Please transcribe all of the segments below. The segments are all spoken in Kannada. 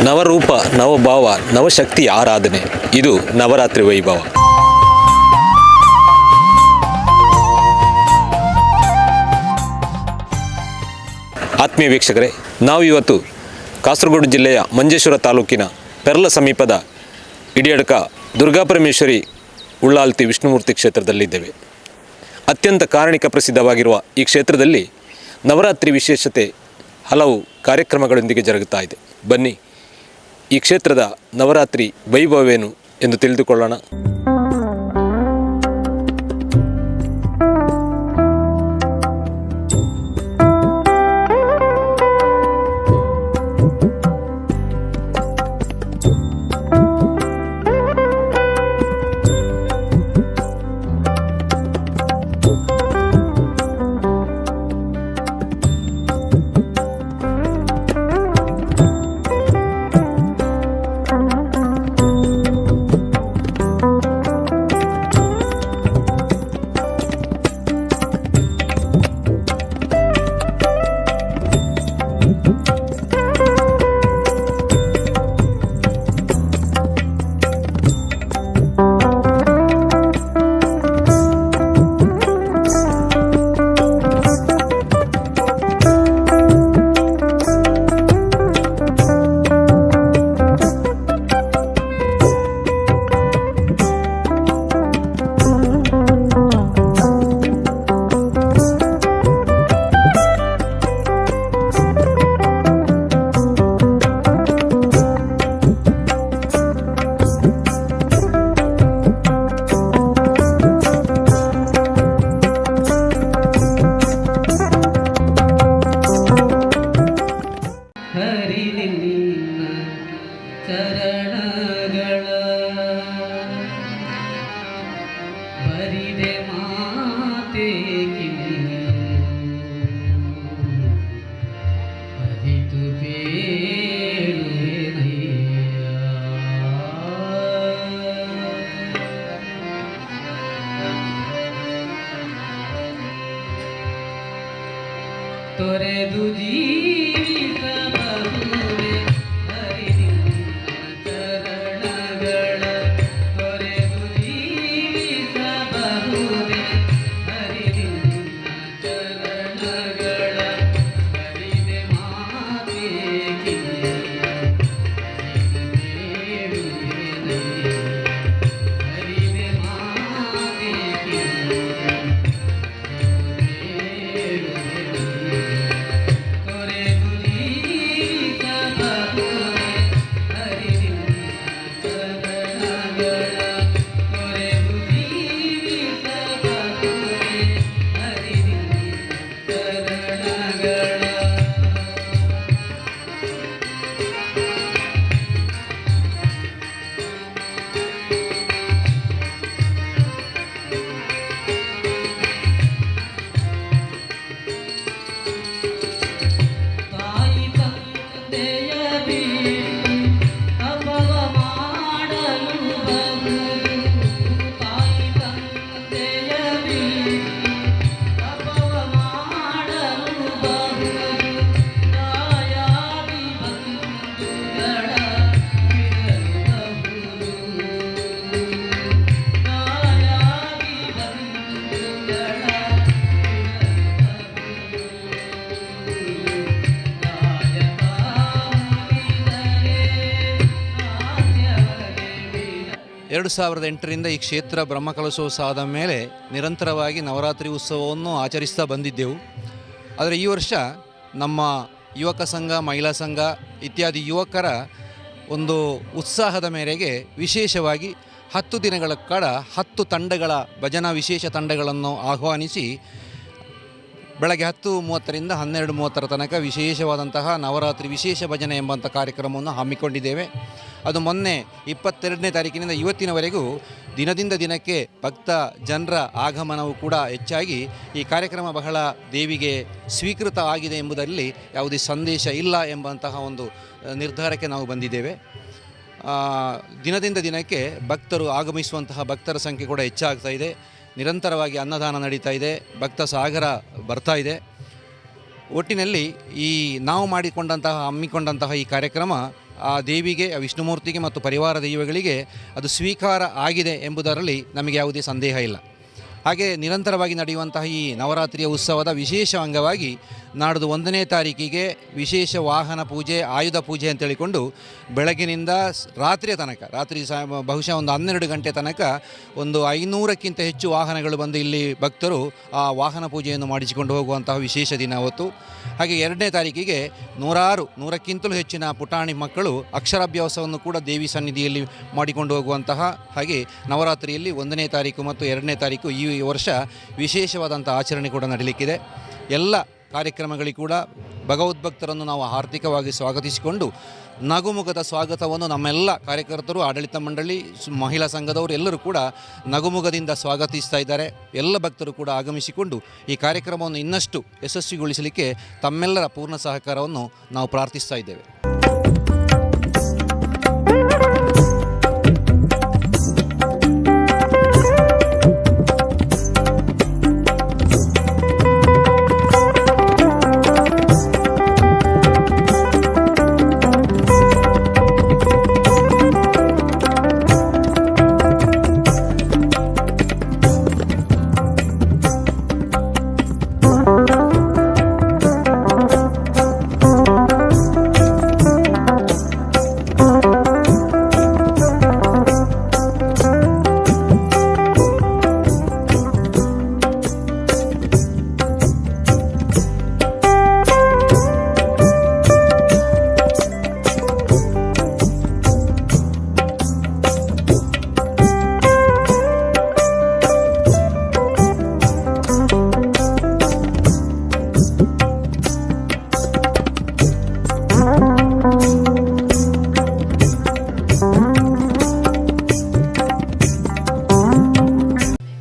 ನವರೂಪ ನವಭಾವ ನವಶಕ್ತಿ ಆರಾಧನೆ ಇದು ನವರಾತ್ರಿ ವೈಭವ. ಆತ್ಮೀಯ ವೀಕ್ಷಕರೇ, ನಾವು ಇವತ್ತು ಕಾಸರಗೋಡು ಜಿಲ್ಲೆಯ ಮಂಜೇಶ್ವರ ತಾಲೂಕಿನ ಪೆರ್ಲ ಸಮೀಪದ ಇಡಿಯಡ್ಕ ದುರ್ಗಾಪರಮೇಶ್ವರಿ ಉಳ್ಳಾಲ್ತಿ ವಿಷ್ಣುಮೂರ್ತಿ ಕ್ಷೇತ್ರದಲ್ಲಿದ್ದೇವೆ. ಅತ್ಯಂತ ಕಾರಣಿಕ ಪ್ರಸಿದ್ಧವಾಗಿರುವ ಈ ಕ್ಷೇತ್ರದಲ್ಲಿ ನವರಾತ್ರಿ ವಿಶೇಷತೆ ಹಲವು ಕಾರ್ಯಕ್ರಮಗಳೊಂದಿಗೆ ಜರುಗುತ್ತಾ ಇದೆ. ಬನ್ನಿ ಈ ಕ್ಷೇತ್ರದ ನವರಾತ್ರಿ ವೈಭವವೇನು ಎಂದು ತಿಳಿದುಕೊಳ್ಳೋಣ. तोरे दूजी ಎರಡು 2008ರಿಂದ ಈ ಕ್ಷೇತ್ರ ಬ್ರಹ್ಮಕಲಶೋತ್ಸವ ಆದ ಮೇಲೆ ನಿರಂತರವಾಗಿ ನವರಾತ್ರಿ ಉತ್ಸವವನ್ನು ಆಚರಿಸ್ತಾ ಬಂದಿದ್ದೆವು. ಆದರೆ ಈ ವರ್ಷ ನಮ್ಮ ಯುವಕ ಸಂಘ, ಮಹಿಳಾ ಸಂಘ ಇತ್ಯಾದಿ ಯುವಕರ ಒಂದು ಉತ್ಸಾಹದ ಮೇರೆಗೆ ವಿಶೇಷವಾಗಿ 10 ದಿನಗಳ ಕಾಲ 10 ತಂಡಗಳ ಭಜನಾ ವಿಶೇಷ ತಂಡಗಳನ್ನು ಆಹ್ವಾನಿಸಿ ಬೆಳಗ್ಗೆ 10:30ರಿಂದ 12:30 ತನಕ ವಿಶೇಷವಾದಂತಹ ನವರಾತ್ರಿ ವಿಶೇಷ ಭಜನೆ ಎಂಬಂಥ ಕಾರ್ಯಕ್ರಮವನ್ನು ಹಮ್ಮಿಕೊಂಡಿದ್ದೇವೆ. ಅದು ಮೊನ್ನೆ 22ನೇ ತಾರೀಕಿನಿಂದ ಇವತ್ತಿನವರೆಗೂ ದಿನದಿಂದ ದಿನಕ್ಕೆ ಭಕ್ತ ಜನರ ಆಗಮನವು ಕೂಡ ಹೆಚ್ಚಾಗಿ ಈ ಕಾರ್ಯಕ್ರಮ ಬಹಳ ದೇವಿಗೆ ಸ್ವೀಕೃತ ಆಗಿದೆ ಎಂಬುದರಲ್ಲಿ ಯಾವುದೇ ಸಂದೇಶ ಇಲ್ಲ ಎಂಬಂತಹ ಒಂದು ನಿರ್ಧಾರಕ್ಕೆ ನಾವು ಬಂದಿದ್ದೇವೆ. ದಿನದಿಂದ ದಿನಕ್ಕೆ ಭಕ್ತರು ಆಗಮಿಸುವಂತಹ ಭಕ್ತರ ಸಂಖ್ಯೆ ಕೂಡ ಹೆಚ್ಚಾಗ್ತಾ ಇದೆ. ನಿರಂತರವಾಗಿ ಅನ್ನದಾನ ನಡೀತಾ ಇದೆ, ಭಕ್ತ ಸಾಗರ ಬರ್ತಾ ಇದೆ. ಒಟ್ಟಿನಲ್ಲಿ ಈ ನಾವು ಹಮ್ಮಿಕೊಂಡಂತಹ ಈ ಕಾರ್ಯಕ್ರಮ ಆ ದೇವಿಗೆ, ಆ ವಿಷ್ಣುಮೂರ್ತಿಗೆ ಮತ್ತು ಪರಿವಾರ ದೈವಗಳಿಗೆ ಅದು ಸ್ವೀಕಾರ ಆಗಿದೆ ಎಂಬುದರಲ್ಲಿ ನಮಗೆ ಯಾವುದೇ ಸಂದೇಹ ಇಲ್ಲ. ಹಾಗೆ ನಿರಂತರವಾಗಿ ನಡೆಯುವಂತಹ ಈ ನವರಾತ್ರಿಯ ಉತ್ಸವದ ವಿಶೇಷ ಅಂಗವಾಗಿ ನಾಡ್ದು 1ನೇ ತಾರೀಕಿಗೆ ವಿಶೇಷ ವಾಹನ ಪೂಜೆ, ಆಯುಧ ಪೂಜೆ ಅಂತ ಹೇಳಿಕೊಂಡು ಬೆಳಗಿನಿಂದ ರಾತ್ರಿಯ ತನಕ, ಬಹುಶಃ ಒಂದು 12 ಗಂಟೆ ತನಕ ಒಂದು 500ಕ್ಕಿಂತ ಹೆಚ್ಚು ವಾಹನಗಳು ಬಂದು ಇಲ್ಲಿ ಭಕ್ತರು ಆ ವಾಹನ ಪೂಜೆಯನ್ನು ಮಾಡಿಸಿಕೊಂಡು ಹೋಗುವಂತಹ ವಿಶೇಷ ದಿನ ಅವತ್ತು. ಹಾಗೆ 2ನೇ ತಾರೀಕಿಗೆ 100ಕ್ಕಿಂತಲೂ ಹೆಚ್ಚಿನ ಪುಟಾಣಿ ಮಕ್ಕಳು ಅಕ್ಷರಾಭ್ಯಾಸವನ್ನು ಕೂಡ ದೇವಿ ಸನ್ನಿಧಿಯಲ್ಲಿ ಮಾಡಿಕೊಂಡು ಹೋಗುವಂತಹ, ಹಾಗೆ ನವರಾತ್ರಿಯಲ್ಲಿ 1ನೇ ತಾರೀಕು ಮತ್ತು 2ನೇ ತಾರೀಕು ಈ ವರ್ಷ ವಿಶೇಷವಾದಂಥ ಆಚರಣೆ ಕೂಡ ನಡೀಲಿಕ್ಕಿದೆ. ಎಲ್ಲ ಕಾರ್ಯಕ್ರಮಗಳಿಗೆ ಕೂಡ ಭಗವದ್ಭಕ್ತರನ್ನು ನಾವು ಆರ್ಥಿಕವಾಗಿ ಸ್ವಾಗತಿಸಿಕೊಂಡು ನಗುಮುಖದ ಸ್ವಾಗತವನ್ನು ನಮ್ಮೆಲ್ಲ ಕಾರ್ಯಕರ್ತರು, ಆಡಳಿತ ಮಂಡಳಿ, ಮಹಿಳಾ ಸಂಘದವರು ಎಲ್ಲರೂ ಕೂಡ ನಗುಮುಖದಿಂದ ಸ್ವಾಗತಿಸ್ತಾ ಇದ್ದಾರೆ. ಎಲ್ಲ ಭಕ್ತರು ಕೂಡ ಆಗಮಿಸಿಕೊಂಡು ಈ ಕಾರ್ಯಕ್ರಮವನ್ನು ಇನ್ನಷ್ಟು ಯಶಸ್ವಿಗೊಳಿಸಲಿಕ್ಕೆ ತಮ್ಮೆಲ್ಲರ ಪೂರ್ಣ ಸಹಕಾರವನ್ನು ನಾವು ಪ್ರಾರ್ಥಿಸ್ತಾ ಇದ್ದೇವೆ.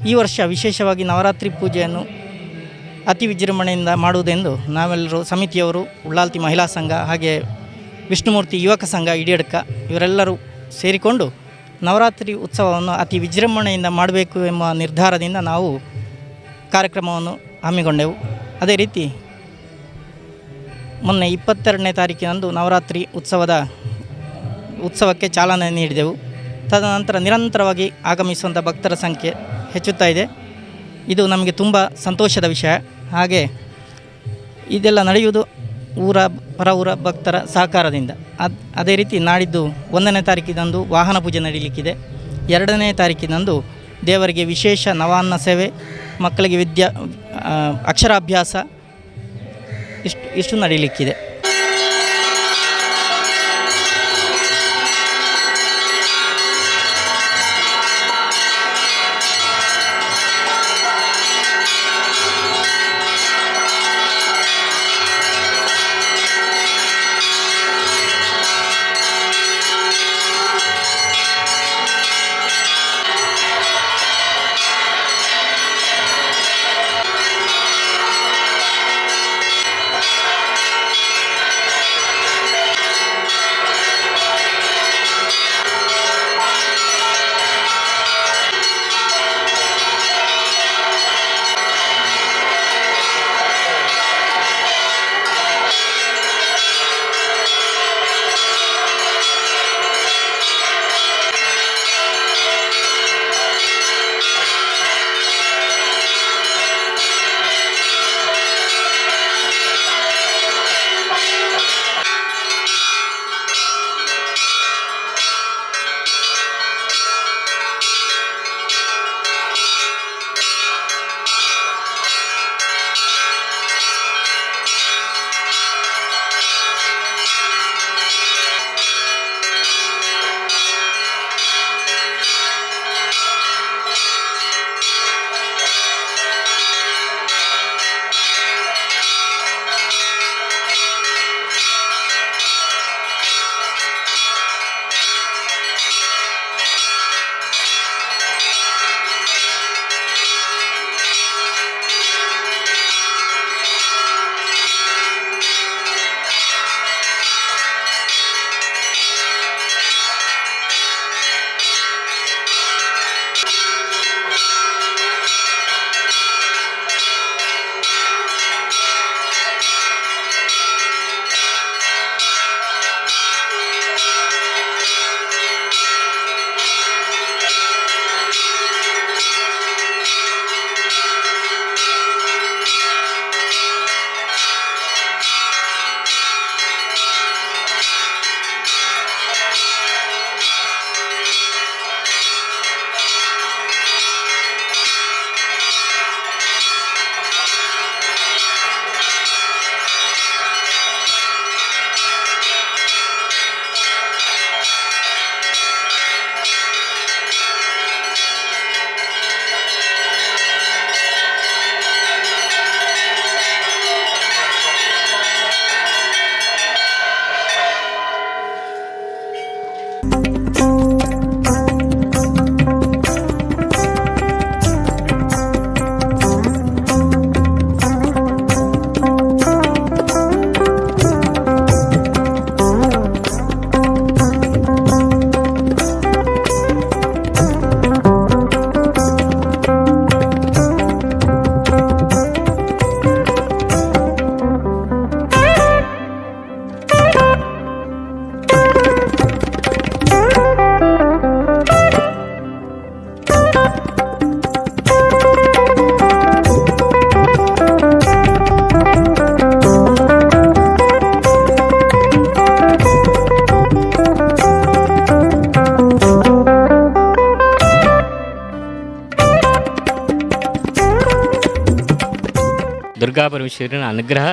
ಈ ವರ್ಷ ವಿಶೇಷವಾಗಿ ನವರಾತ್ರಿ ಪೂಜೆಯನ್ನು ಅತಿ ವಿಜೃಂಭಣೆಯಿಂದ ಮಾಡುವುದೆಂದು ನಾವೆಲ್ಲರೂ ಸಮಿತಿಯವರು, ಉಳ್ಳಾಲ್ತಿ ಮಹಿಳಾ ಸಂಘ, ಹಾಗೆ ವಿಷ್ಣುಮೂರ್ತಿ ಯುವಕ ಸಂಘ ಇಡಿಯಡ್ಕ ಇವರೆಲ್ಲರೂ ಸೇರಿಕೊಂಡು ನವರಾತ್ರಿ ಉತ್ಸವವನ್ನು ಅತಿ ವಿಜೃಂಭಣೆಯಿಂದ ಮಾಡಬೇಕು ಎಂಬ ನಿರ್ಧಾರದಿಂದ ನಾವು ಕಾರ್ಯಕ್ರಮವನ್ನು ಹಮ್ಮಿಕೊಂಡೆವು. ಅದೇ ರೀತಿ ಮೊನ್ನೆ 22ನೇ ತಾರೀಕಿನಂದು ನವರಾತ್ರಿ ಉತ್ಸವಕ್ಕೆ ಚಾಲನೆ ನೀಡಿದೆವು. ತದನಂತರ ನಿರಂತರವಾಗಿ ಆಗಮಿಸುವಂಥ ಭಕ್ತರ ಸಂಖ್ಯೆ ಹೆಚ್ಚುತ್ತಾ ಇದೆ. ಇದು ನಮಗೆ ತುಂಬ ಸಂತೋಷದ ವಿಷಯ. ಹಾಗೆ ಇದೆಲ್ಲ ನಡೆಯುವುದು ಪರ ಊರ ಭಕ್ತರ ಸಹಕಾರದಿಂದ. ಅದೇ ರೀತಿ ನಾಡಿದ್ದು 1ನೇ ತಾರೀಕಿನಂದು ವಾಹನ ಪೂಜೆ ನಡೀಲಿಕ್ಕಿದೆ. 2ನೇ ತಾರೀಕಿನಂದು ದೇವರಿಗೆ ವಿಶೇಷ ನವಾನ್ನ ಸೇವೆ, ಮಕ್ಕಳಿಗೆ ಅಕ್ಷರಾಭ್ಯಾಸ ಇಷ್ಟು ನಡೀಲಿಕ್ಕಿದೆ. ಪರಮೇಶ್ವರಿನ ಅನುಗ್ರಹ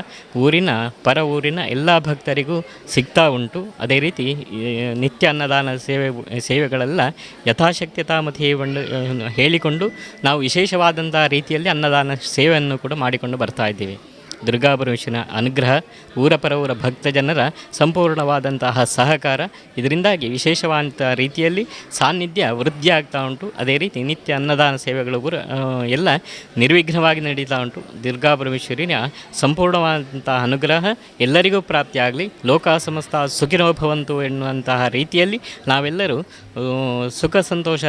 ಊರಿನ ಪರ ಊರಿನ ಎಲ್ಲ ಭಕ್ತರಿಗೂ ಸಿಗ್ತಾ ಉಂಟು. ಅದೇ ರೀತಿ ನಿತ್ಯ ಅನ್ನದಾನ ಸೇವೆಗಳೆಲ್ಲ ಯಥಾಶಕ್ತಿ ತಾಮಥೇವನ್ನು ಹೇಳಿಕೊಂಡು ನಾವು ವಿಶೇಷವಾದಂಥ ರೀತಿಯಲ್ಲಿ ಅನ್ನದಾನ ಸೇವೆಯನ್ನು ಕೂಡ ಮಾಡಿಕೊಂಡು ಬರ್ತಾ ಇದ್ದೀವಿ. ದುರ್ಗಾ ಪರಮೇಶ್ವರನ ಅನುಗ್ರಹ, ಊರ ಪರವೂರ ಭಕ್ತ ಜನರ ಸಂಪೂರ್ಣವಾದಂತಹ ಸಹಕಾರ, ಇದರಿಂದಾಗಿ ವಿಶೇಷವಾದಂಥ ರೀತಿಯಲ್ಲಿ ಸಾನ್ನಿಧ್ಯ ವೃದ್ಧಿ ಆಗ್ತಾ ಉಂಟು. ಅದೇ ರೀತಿ ನಿತ್ಯ ಅನ್ನದಾನ ಸೇವೆಗಳು ಎಲ್ಲ ನಿರ್ವಿಘ್ನವಾಗಿ ನಡೀತಾ ಉಂಟು. ದುರ್ಗಾ ಪರಮೇಶ್ವರಿನ ಸಂಪೂರ್ಣವಾದಂತಹ ಅನುಗ್ರಹ ಎಲ್ಲರಿಗೂ ಪ್ರಾಪ್ತಿಯಾಗಲಿ, ಲೋಕ ಸಮಸ್ತ ಸುಖಿನೋ ಭವಂತು ಎನ್ನುವಂತಹ ರೀತಿಯಲ್ಲಿ ನಾವೆಲ್ಲರೂ ಸುಖ ಸಂತೋಷ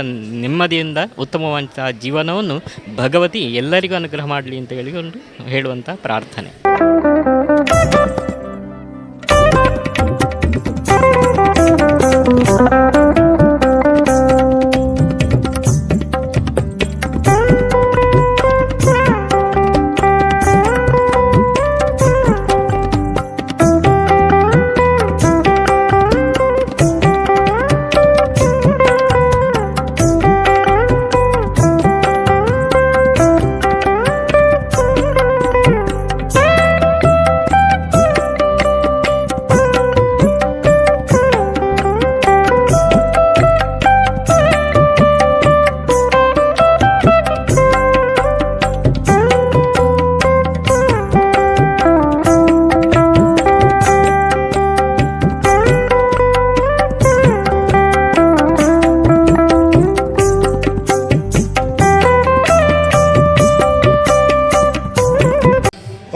ನೆಮ್ಮದಿಯಿಂದ ಉತ್ತಮವಾದಂತಹ ಜೀವನವನ್ನು ಭಗವತಿ ಎಲ್ಲರಿಗೂ ಅನುಗ್ರಹ ಮಾಡಲಿ ಅಂತ ಹೇಳುವಂಥ ಪ್ರಾರ್ಥನೆ.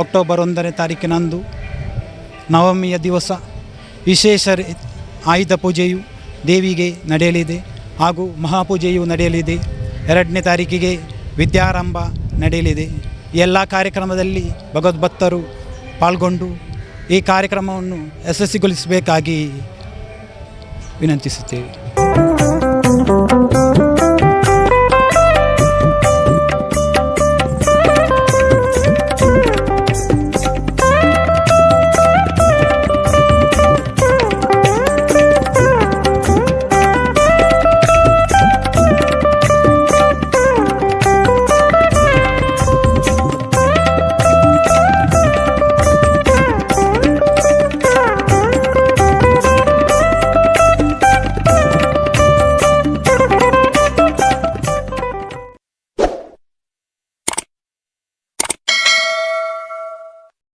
ಅಕ್ಟೋಬರ್ 1ನೇ ತಾರೀಕಿನಂದು ನವಮಿಯ ದಿವಸ ವಿಶೇಷ ಆಯುಧ ಪೂಜೆಯು ದೇವಿಗೆ ನಡೆಯಲಿದೆ ಹಾಗೂ ಮಹಾಪೂಜೆಯು ನಡೆಯಲಿದೆ. 2ನೇ ತಾರೀಕಿಗೆ ವಿದ್ಯಾರಂಭ ನಡೆಯಲಿದೆ. ಎಲ್ಲ ಕಾರ್ಯಕ್ರಮದಲ್ಲಿ ಭಗವದ್ಭಕ್ತರು ಪಾಲ್ಗೊಂಡು ಈ ಕಾರ್ಯಕ್ರಮವನ್ನು ಯಶಸ್ವಿಗೊಳಿಸಬೇಕಾಗಿ ವಿನಂತಿಸುತ್ತೇವೆ.